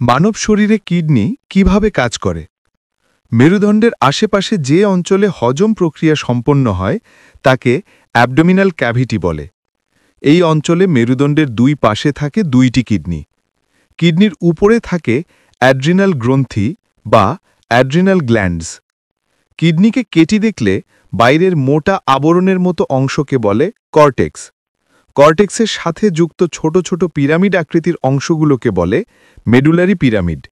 মানব শরীরে কিডনি কিভাবে কাজ করে? মেরুদণ্ডের আশেপাশে যে অঞ্চলে হজম প্রক্রিয়া সম্পন্ন হয় তাকে অ্যাবডোমিনাল ক্যাভিটি বলে। এই অঞ্চলে মেরুদণ্ডের দুই পাশে থাকে দুইটি কিডনি। কিডনির উপরে থাকে অ্যাড্রিনাল গ্রন্থি বা অ্যাড্রিনাল গ্ল্যান্ডস। কিডনিকে কেটে দেখলে বাইরের মোটা আবরণের মতো অংশকে বলে কর্টেক্স। কর্টেক্সের সাথে যুক্ত ছোট ছোট পিরামিড আকৃতির অংশগুলোকে বলে মেডুলারি পিরামিড।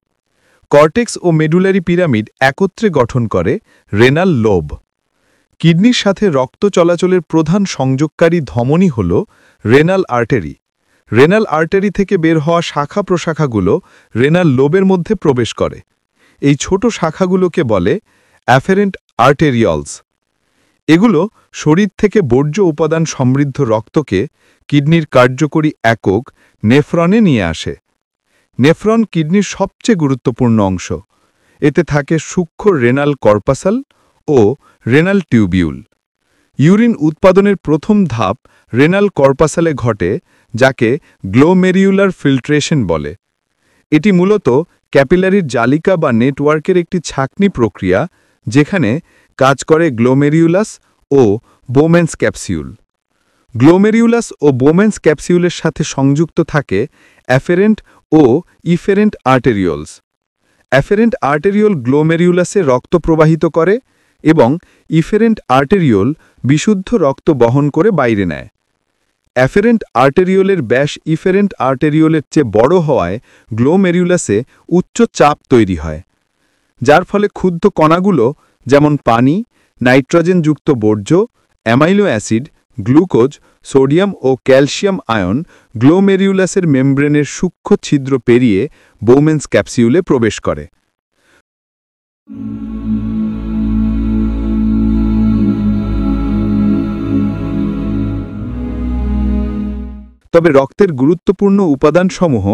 কর্টেক্স ও মেডুলারি পিরামিড একত্রে গঠন করে রেনাল লোব। কিডনির সাথে রক্ত চলাচলের প্রধান সংযোগকারী ধমনী হল রেনাল আর্টারি। রেনাল আর্টারি থেকে বের হওয়া শাখা প্রশাখাগুলো রেনাল লোবের মধ্যে প্রবেশ করে। এই ছোট শাখাগুলোকে বলে অ্যাফেরেন্ট আর্টেরিয়লস। এগুলো শরীর থেকে বর্জ্য উপাদান সমৃদ্ধ রক্তকে কিডনির কার্যকরী একক নেফ্রনে নিয়ে আসে। নেফ্রন কিডনির সবচেয়ে গুরুত্বপূর্ণ অংশ। এতে থাকে সূক্ষ্ম রেনাল কর্পাসাল ও রেনাল টিউবিউল। ইউরিন উৎপাদনের প্রথম ধাপ রেনাল কর্পাসালে ঘটে, যাকে গ্লোমেরিউলার ফিল্ট্রেশন বলে। এটি মূলত ক্যাপিলারির জালিকা বা নেটওয়ার্কের একটি ছাঁকনি প্রক্রিয়া, যেখানে কাজ করে গ্লোমেরিউলাস ও বোমেন্স ক্যাপসিউল। গ্লোমেরিউলাস ও বোমেন্স ক্যাপসিউলের সাথে সংযুক্ত থাকে অ্যাফেরেন্ট ও ইফেরেন্ট আর্টেরিওলস। অ্যাফেরেন্ট আর্টেরিওল গ্লোমেরিউলাসে রক্ত প্রবাহিত করে এবং ইফেরেন্ট আর্টেরিওল বিশুদ্ধ রক্ত বহন করে বাইরে নেয়। অ্যাফেরেন্ট আর্টেরিওলের ব্যাস ইফেরেন্ট আর্টেরিওলের চেয়ে বড় হওয়ায় গ্লোমেরিউলাসে উচ্চ চাপ তৈরি হয়, যার ফলে ক্ষুদ্র কণাগুলো যেমন পানি, নাইট্রোজেনযুক্ত বর্জ্য, অ্যামাইনো অ্যাসিড, গ্লুকোজ, সোডিয়াম ও ক্যালসিয়াম আয়ন গ্লোমেরিউলাসের মেমব্রেনের সূক্ষ্ম ছিদ্র পেরিয়ে বোমেন্স ক্যাপসিউলে প্রবেশ করে। তবে রক্তের গুরুত্বপূর্ণ উপাদানসমূহ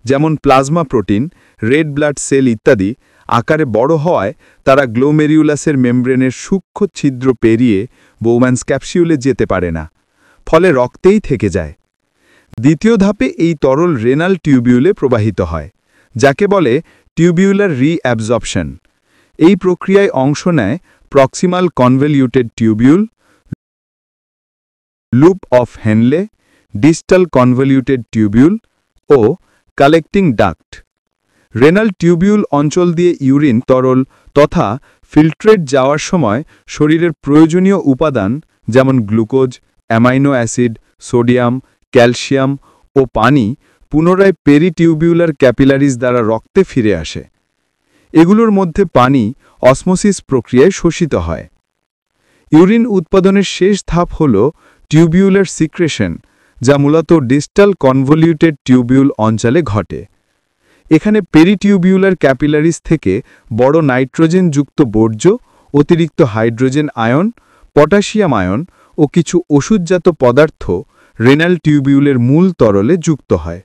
যেমন plasma protein, red blood cell ইত্যাদি আকারে বড় হওয়ায় তারা গ্লোমেরিউলাসের মেমব্রেনের সূক্ষ্ম ছিদ্র পেরিয়ে বোমেন্স ক্যাপসিউলে যেতে পারে না, ফলে রক্তেই থেকে যায়। দ্বিতীয় ধাপে এই তরল রেনাল টিউবিউলে প্রবাহিত হয়, যাকে বলে টিউবিউলার রিঅ্যাবজর্পশন। এই প্রক্রিয়ায় অংশ নেয় proximal convoluted tubule, loop of Henle, distal convoluted tubule ও কালেক্টিং ডাক্ট। রেনাল টিউবিউল অঞ্চল দিয়ে ইউরিন তরল তথা ফিল্ট্রেট যাওয়ার সময় শরীরের প্রয়োজনীয় উপাদান যেমন glucose, amino acid, sodium, calcium ও পানি পুনরায় পেরিটিউবিউলার ক্যাপিলারিজ দ্বারা রক্তে ফিরে আসে। এগুলোর মধ্যে পানি অসমোসিস প্রক্রিয়ায় শোষিত হয়। ইউরিন উৎপাদনের শেষ ধাপ হল টিউবিউলার সিক্রেশন, যা মূলত ডিস্টাল কনভলিউটেড টিউবিউল অঞ্চলে ঘটে। এখানে পেরিটিউবিউলার ক্যাপিলারিজ থেকে বড় নাইট্রোজেনযুক্ত বর্জ্য, অতিরিক্ত হাইড্রোজেন আয়ন, পটাশিয়াম আয়ন ও কিছু ওষুধজাত পদার্থ রেনাল টিউবিউলের মূল তরলে যুক্ত হয়।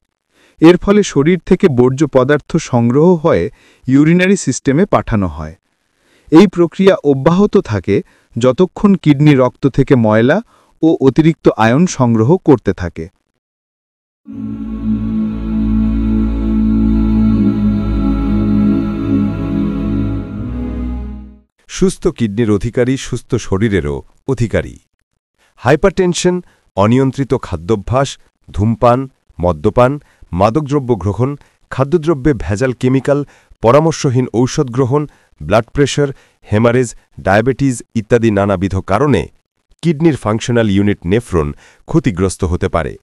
এর ফলে শরীর থেকে বর্জ্য পদার্থ সংগ্রহ হয়ে ইউরিনারি সিস্টেমে পাঠানো হয়। এই প্রক্রিয়া অব্যাহত থাকে যতক্ষণ কিডনি রক্ত থেকে ময়লা ও অতিরিক্ত আয়ন সংগ্রহ করতে থাকে। সুস্থ কিডনির অধিকারী সুস্থ শরীরেরও অধিকারী। হাইপারটেনশন, অনিয়ন্ত্রিত খাদ্যাভ্যাস, ধূমপান, মদ্যপান, মাদকদ্রব্য গ্রহণ, খাদ্যদ্রব্যে ভেজাল কেমিক্যাল, পরামর্শহীন ঔষধ গ্রহণ, ব্লাড প্রেশার, হেমারেজ, ডায়াবেটিস ইত্যাদি নানাবিধ কারণে কিডনির ফাংশনাল ইউনিট নেফ্রন ক্ষতিগ্রস্ত হতে পারে।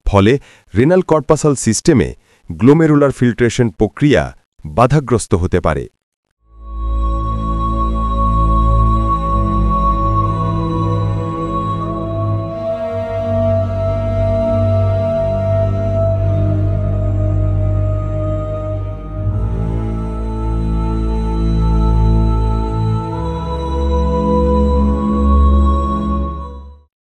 ফলে রেনাল কর্পাসাল সিস্টেমে গ্লোমেরুলার ফিল্ট্রেশন প্রক্রিয়া বাধাগ্রস্ত হতে পারে।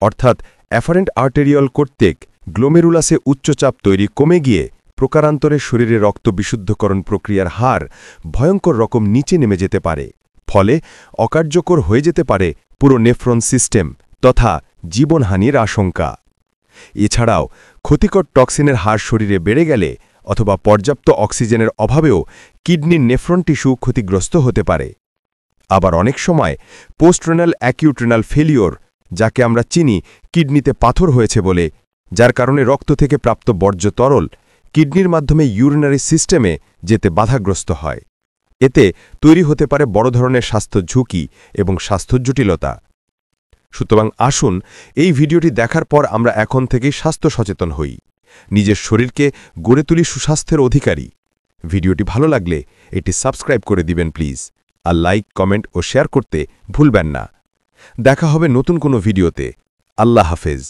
অর্থাৎ অ্যাফারেন্ট আর্টেরিয়ল কর্তৃক গ্লোমেরুলাসে উচ্চচাপ তৈরি কমে গিয়ে প্রকারান্তরে শরীরে রক্ত বিশুদ্ধকরণ প্রক্রিয়ার হার ভয়ঙ্কর রকম নিচে নেমে যেতে পারে। ফলে অকার্যকর হয়ে যেতে পারে পুরো নেফ্রন সিস্টেম তথা জীবনহানির আশঙ্কা। এছাড়াও ক্ষতিকর টক্সিনের হার শরীরে বেড়ে গেলে অথবা পর্যাপ্ত অক্সিজেনের অভাবেও কিডনির নেফ্রন টিস্যু ক্ষতিগ্রস্ত হতে পারে। আবার অনেক সময় পোস্টরেনাল অ্যাকিউট রেনাল ফেলিওর, যাকে আমরা চিনি কিডনিতে পাথর হয়েছে বলে, যার কারণে রক্ত থেকে প্রাপ্ত বর্জ্য তরল কিডনির মাধ্যমে ইউরিনারি সিস্টেমে যেতে বাধাগ্রস্ত হয়। এতে তৈরি হতে পারে বড় ধরনের স্বাস্থ্য ঝুঁকি এবং স্বাস্থ্য জটিলতা। সুতরাং আসুন এই ভিডিওটি দেখার পর আমরা এখন থেকেই স্বাস্থ্য সচেতন হই, নিজের শরীরকে গড়ে তুলি সুস্বাস্থ্যের অধিকারী। ভিডিওটি ভালো লাগলে এটি সাবস্ক্রাইব করে দিবেন প্লিজ, আর লাইক, কমেন্ট ও শেয়ার করতে ভুলবেন না। দেখা হবে নতুন কোনো ভিডিওতে। আল্লাহ হাফেজ।